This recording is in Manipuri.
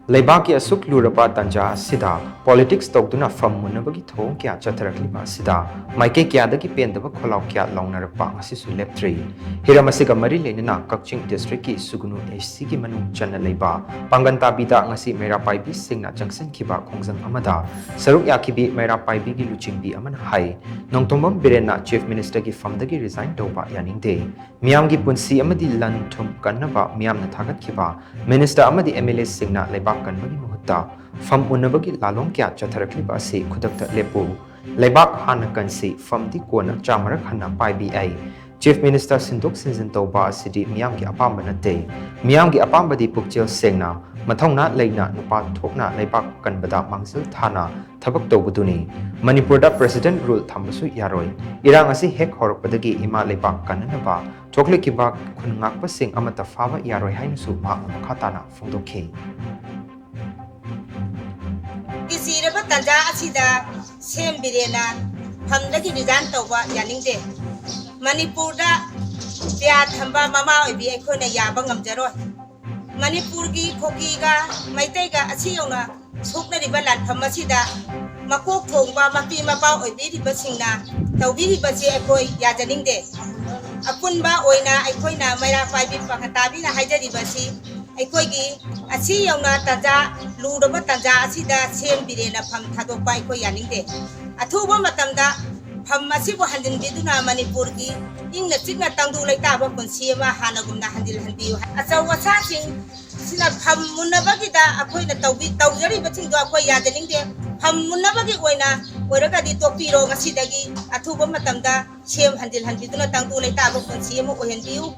Leibak asuk luraba tanja asida politics touduna Pham Munabagi Thouong kya Chatharakliba Asida maikei kayadagi Pendaba Khollao kya Laonarakpa ngasisu Leptri hiramasiga mari lenina Kakching district ki sugunu HC ki manung channa leiba Pangantabi da ngasi mera paibi singna jangsen kiba khongjang amada saruk yakibi mera paibi gi luchingbi amana hai nongtombam birena chief minister ki famdagi resign toba yaningde miyam gi punsi amadi lan thum kannaba miyam na thagat kiba minister amadi MLA singna leibak kanbagi muhutta Pham Munabagi lalong kya Chatharakliba si khudakta lepu Leibak hana kansi Pham di kona chamarak hana PIBI Chief Minister Sindok Sinzin Toba Asidi miyam ki apamba nate miyam ki apamba di pukchil sengna mathongna leina nupa thokna leibak kanbada mangsil thana thabak tobuduni Manipurda President rule thambasu yaroi irang asi hek horakpadagi ima leibak kananaba thokle kiba khungakpa sing amata fawa yaroi hainsu ma makhatana phongdokhi Isiraba tanja asida sem birena Phamdagi resign toba yaningde Manipurda pya thamba mama obi ekhona yaba ngamjaro Manipurgi khokiga maitaiga asiyona sukna riba lan phamasida makok thongba mapi mapa obi riba singna tawbi riba je ekhoi yajaningde apunba oina ekhoina maira paibi Pangantabi na haijariba si Aikoigi asi yauna tanja luraba tanja asida sem birena Pham thadokpa aikoi yaningde athuba matamda Pham asibu handin biduna Manipurgi ingna chigna tangdu laitaba punsi ma hanagumna handil handiu achaw wasa sing sina Pham Munabagi da akoina tawjari baching do akoi yajaningde Pham Munabagi oina oiraga di topiro ngasidagi athuba matamda sem handil hanbiduna tangdu laitaba punsi ma ohendiu